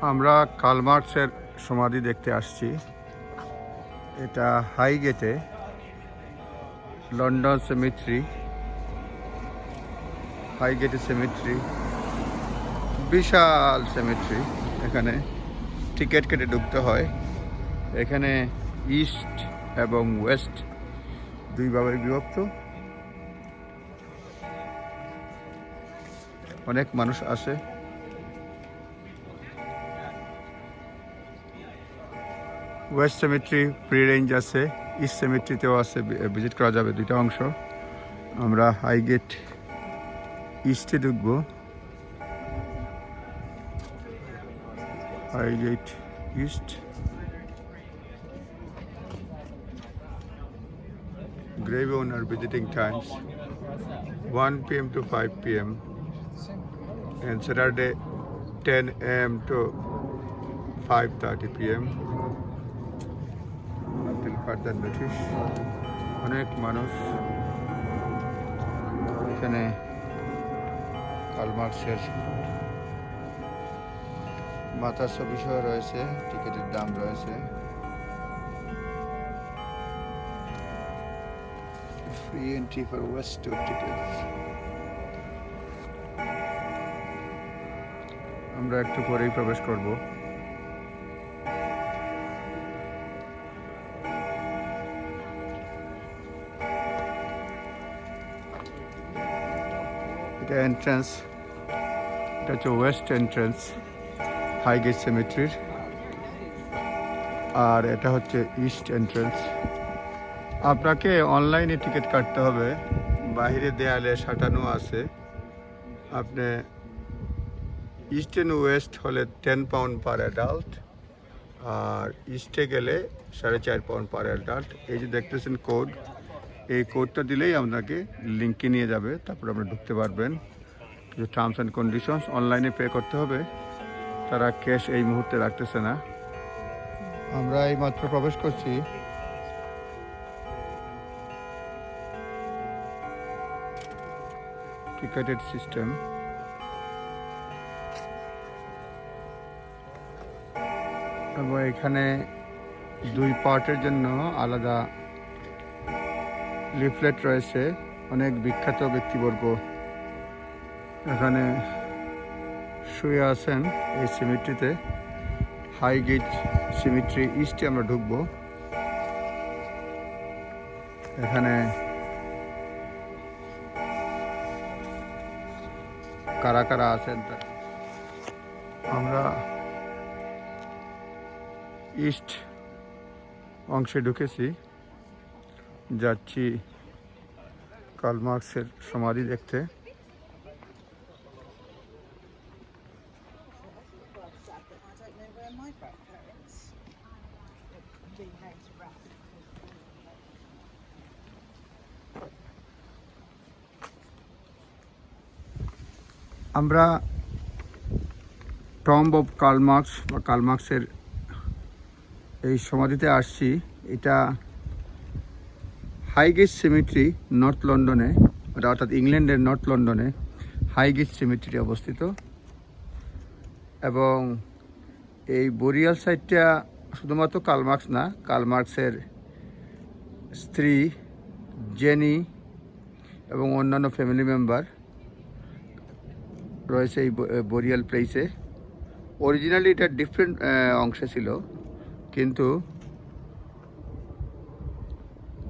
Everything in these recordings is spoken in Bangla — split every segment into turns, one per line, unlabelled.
আমরা কার্ল মার্কসের সমাধি দেখতে আসছি। এটা হাইগেটে, লন্ডন সেমিট্রি, হাইগেটে সেমিট্রি, বিশাল সেমিট্রি। এখানে টিকিট কেটে ঢুকতে হয়। এখানে ইস্ট এবং ওয়েস্ট দুইভাবে বিভক্ত। অনেক মানুষ আসে। ওয়েস্ট সেমিট্রি ফ্রি রেঞ্জ আছে, ইস্ট সেমিট্রিতেও আছে, ভিজিট করা যাবে দুইটা অংশ। আমরা হাইগেট ইস্টে ঢুকবো। Highgate east, grave owner visiting times 1 p.m. to 5 p.m. and Saturday 10 a.m. to 5:30 p.m. until further notice. অনেক মানুষ এখানে কার্ল মার্কসের মাথার ছবি সহ রয়েছে, টিকিটের দাম রয়েছে। Free entry for West Tour tickets. আমরা একটু পরেই প্রবেশ করব। এটা এন্ট্রান্স, এটা হচ্ছে ওয়েস্ট এন্ট্রান্স হাইগেট সেমিট্রির, আর এটা হচ্ছে ইস্ট এন্ট্রান্স। আপনাকে অনলাইনে টিকিট কাটতে হবে, বাইরে দেয়ালে সাঁটানো আছে। আপনি ইস্ট অ্যান্ড ওয়েস্ট হলে 10 পাউন্ড পার অ্যাডাল্ট, আর ইস্টে গেলে 4.5 পাউন্ড পার অ্যাডাল্ট। এই যে দেখতেছেন কোড, এই কোডটা দিলেই আপনাকে লিঙ্কে নিয়ে যাবে, তারপর আপনি ঢুকতে পারবেন। কিছু টার্মস অ্যান্ড কন্ডিশনস, অনলাইনে পে করতে হবে, তারা ক্যাশ এই মুহূর্তে রাখতেছে না। আমরা এই মাত্র প্রবেশ করছি। টিকেটেড সিস্টেম, এবং এখানে দুই পার্টের জন্য আলাদা লিফলেট রয়েছে। অনেক বিখ্যাত ব্যক্তিবর্গ এখানে শুয়ে আছেন এই সিমিট্রিতে। হাইগেট সিমিট্রি ইস্টে আমরা ঢুকবো। এখানে কারা কারা আছেন, আমরা ইস্ট অংশে ঢুকেছি, যাচ্ছি কার্ল মার্কসের সমাধি দেখতে। আমরা টম্ব অফ কার্ল মার্কস বা কার্ল মার্কসের এই সমাধিতে আসছি। এটা হাইগেট সিমিট্রি, নর্থ লন্ডনে, অর্থাৎ ইংল্যান্ডের নর্থ লন্ডনে হাইগেট সিমিট্রি অবস্থিত। এবং এই বোরিয়াল সাইটটা শুধুমাত্র কার্ল মার্কস না, কার্ল মার্কসের স্ত্রী জেনি এবং অন্যান্য ফ্যামিলি মেম্বার রয়েছে এই বোরিয়াল প্লেসে। অরিজিনালি এটা ডিফারেন্ট অংশে ছিল, কিন্তু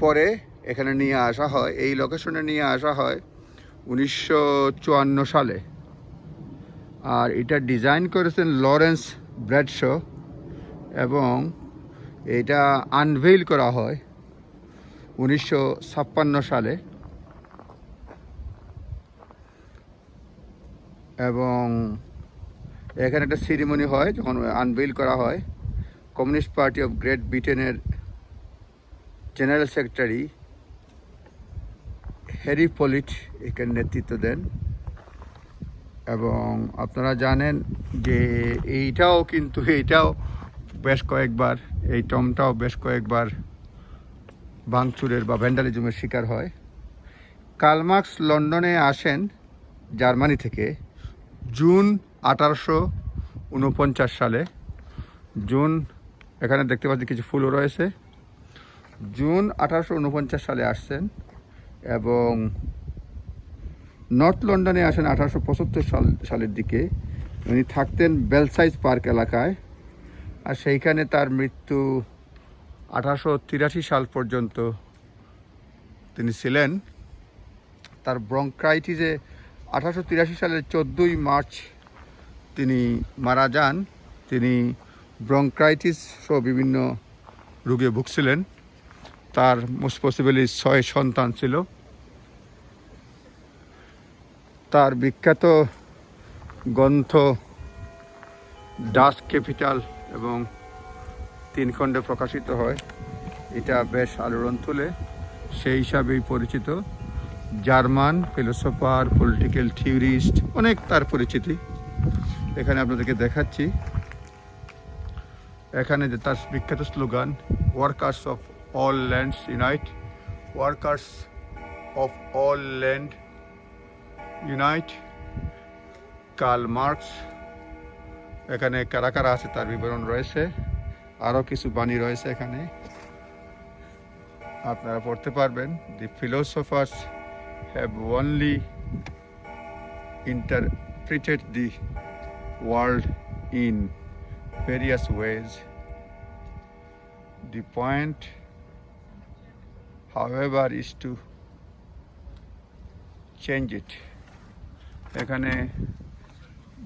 পরে এখানে নিয়ে আসা হয়, এই লোকেশনে নিয়ে আসা হয় 1954 সালে। আর এটা ডিজাইন করেছেন লরেন্স ব্র্যাডশো, এবং এটা আনভেইল করা হয় 1956 সালে। এবং এখানে একটা সেরিমনি হয় যখন আনভেইল করা হয়। কমিউনিস্ট পার্টি অফ গ্রেট ব্রিটেনের জেনারেল সেক্রেটারি হ্যারি পলিট এখানে নেতৃত্ব দেন। এবং আপনারা জানেন যে এইটাও বেশ কয়েকবার, এই টমটাও বেশ কয়েকবার ভাঙচুরের বা ভ্যান্ডালিজমের শিকার হয়। কার্ল মার্কস লন্ডনে আসেন জার্মানি থেকে জুন 1949 সালে জুন, এখানে দেখতে পাচ্ছি কিছু ফুলও রয়েছে, জুন 1849 সালে আসছেন এবং নর্থ লন্ডনে আসেন 1875 সালের দিকে। উনি থাকতেন বেলসাইজ পার্ক এলাকায়, আর সেইখানে তার মৃত্যু 1883 সাল পর্যন্ত তিনি ছিলেন। তার ব্রঙ্কাইটিসে 1883 সালের 14ই মার্চ তিনি মারা যান। তিনি ব্রঙ্কাইটিস সহ বিভিন্ন রোগে ভুগছিলেন। তার মোস্ট পসিবলি 6 সন্তান ছিল। তার বিখ্যাত গ্রন্থ ডাচ ক্যাপিটাল এবং 3 খণ্ডে প্রকাশিত হয়, এটা বেশ আলোড়ন তুলে, সেই হিসাবেই পরিচিত। জার্মান ফিলোসফার, পলিটিক্যাল থিওরিস্ট, অনেক তার পরিচিতি। এখানে আপনাদেরকে দেখাচ্ছি, এখানে যে তার বিখ্যাত slogan, workers of all lands unite, workers of all land unite, Karl Marx. এখানে কারা কারা আছে তার বিবরণ রয়েছে, আরও কিছু বাণী রয়েছে এখানে, আপনারা পড়তে পারবেন। The philosophers have only interpreted the world in various ways. The point, however, is to change it. এখানে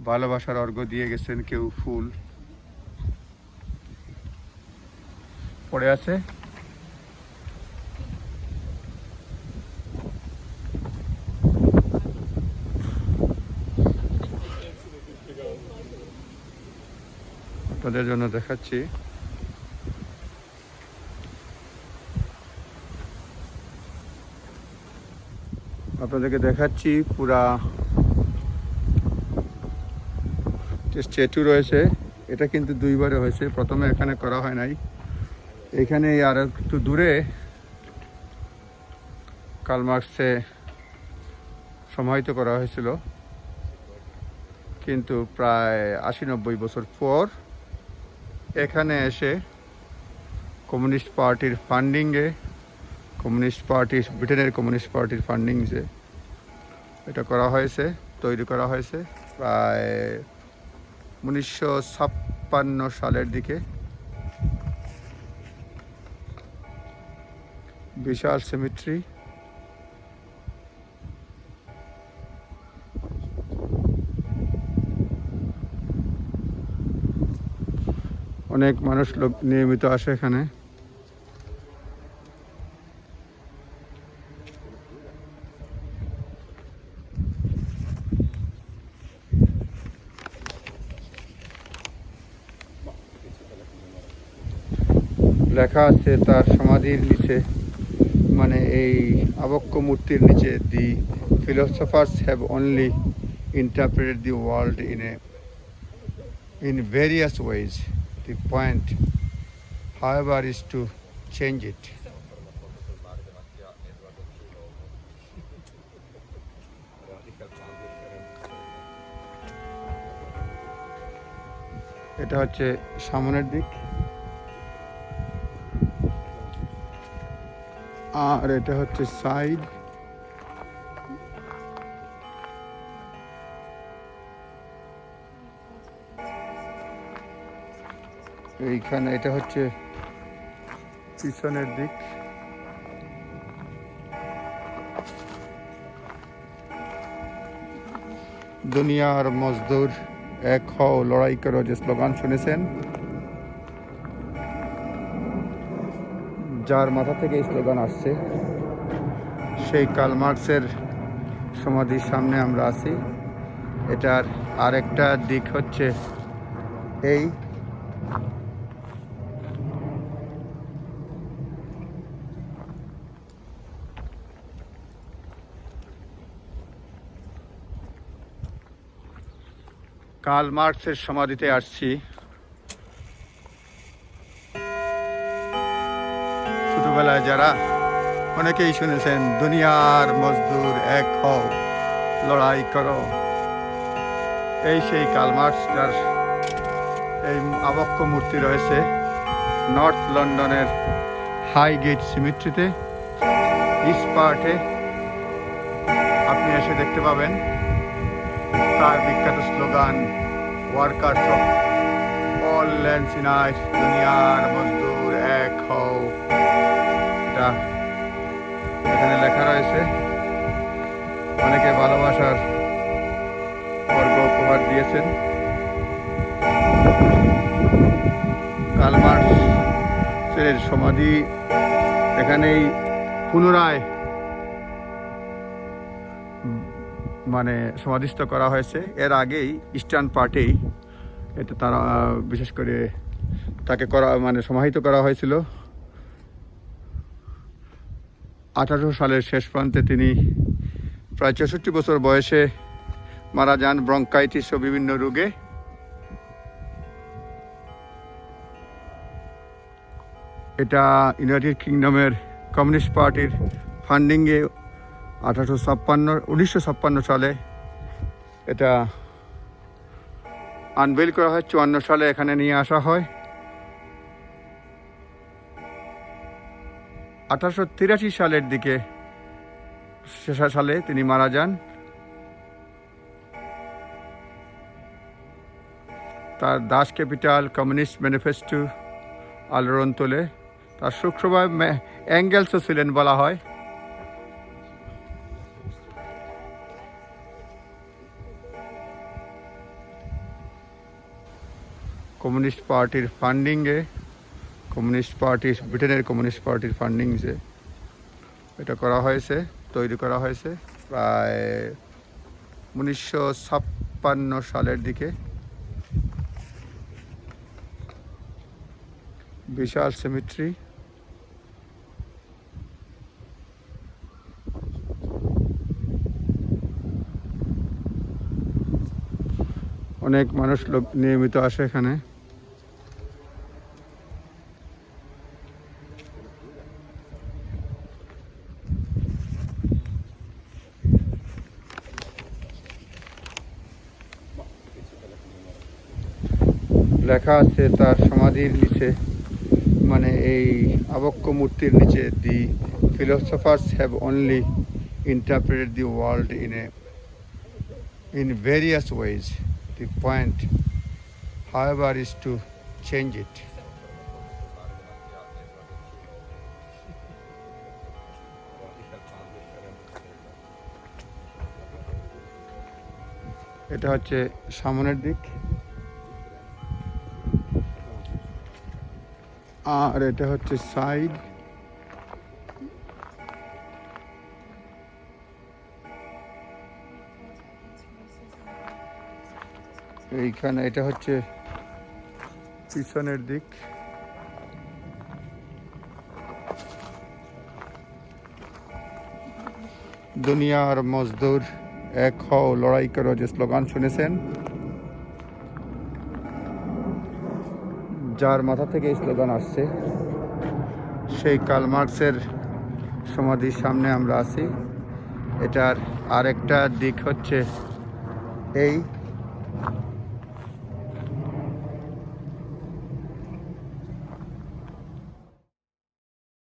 ভালোবাসার অর্ঘ্য দিয়ে গেছেন কেউ ফুল পড়ে আছে। আপনাদের জন্য দেখাচ্ছি, আপনাদেরকে দেখাচ্ছি পুরা স্ট্যাচু রয়েছে। এটা কিন্তু 2বারে হয়েছে, প্রথমে এখানে করা হয় নাই, এখানে আর একটু দূরে কার্ল মার্কসে সমাহিত করা হয়েছিল, কিন্তু প্রায় 80-90 বছর পর এখানে এসে কমিউনিস্ট পার্টির ফান্ডিংয়ে, ব্রিটেনের কমিউনিস্ট পার্টির ফান্ডিংসে এটা করা হয়েছে, তৈরি করা হয়েছে প্রায় 1956 সালের দিকে। বিশাল সিমেট্রি, অনেক মানুষ নিয়মিত আসে এখানে। লেখা আছে তার সমাধির নিচে, মানে এই আবক্ষ মূর্তির নিচে, the philosophers have only interpreted the world in various ways. The point, however, is to change it. এটা হচ্ছে সামনের দিক, আর এটা হচ্ছে সাইড। এইখানে এটা হচ্ছে পিছনের দিক। দুনিয়ার মজদুর এক হও, লড়াই করো, যে স্লোগান শুনেছেন, যার মাথা থেকে এই স্লোগান আসছে, সেই কার্ল মার্কসের সমাধির সামনে আমরা আছি। এটার আরেকটা দিক হচ্ছে এই, কার্ল মার্কসের সমাধিতে আসছি। ছোটবেলায় যারা অনেকেই শুনেছেন, দুনিয়ার মজদুর এক হও, লড়াই করো, এই সেই কার্ল মার্কস, যার এই আবক্ষ মূর্তি রয়েছে নর্থ লন্ডনের হাইগেট সিমেট্রিতে, ইস্ট পার্টে। আপনি এসে দেখতে পাবেন তার বিখ্যাত slogan workers of all lands unite, দুনিয়ার মজদুর এক হও। এটা এখানে লেখা রয়েছে। অনেকে ভালোবাসার পর্ব উপহার দিয়েছেন। কার্ল মার্কসের সমাধি এখানেই পুনরায় সমাধিস্থ করা হয়েছে। এর আগেই ইস্টার্ন পার্টেই এটা তারা বিশেষ করে তাকে সমাহিত করা হয়েছিল। 1800 সালের শেষ প্রান্তে তিনি প্রায় 64 বছর বয়সে মারা যান ব্রঙ্কাইটিস ও বিভিন্ন রোগে। এটা ইউনাইটেড কিংডমের কমিউনিস্ট পার্টির ফান্ডিংয়ে 1956 সালে এটা আনভেল করা হয়। 54 সালে এখানে নিয়ে আসা হয়। 1883 সালের দিকে সালে তিনি মারা যান। তার দাস ক্যাপিটাল, কমিউনিস্ট ম্যানিফেস্টো আলোড়ন তোলে। তার শুক্রবার অ্যাঙ্গেলসও ছিলেন বলা হয়। কমিউনিস্ট পার্টির ফান্ডিংয়ে, ব্রিটেনের কমিউনিস্ট পার্টির ফান্ডিংসে এটা করা হয়েছে, তৈরি করা হয়েছে প্রায় 1956 সালের দিকে। বিশাল সিমেট্রি। অনেক মানুষ নিয়মিত আসে এখানে। লেখা আছে তার সমাধির নিচে, এই আবক্ষ মূর্তির নিচে, দি philosophers have only interpreted the world in various ways. The point, however, is to change it. এটা হচ্ছে সামনের দিক, আর এটা হচ্ছে সাইড। এইখানে এটা হচ্ছে পিছনের দিক। দুনিয়ার মজদুর এক হও, লড়াই করো, যে স্লোগান শুনেছেন, যার মাথা থেকে এই স্লোগান আসছে, সেই কার্ল মার্কসের সমাধির সামনে আমরা আছি। এটার আরেকটা দিক হচ্ছে এই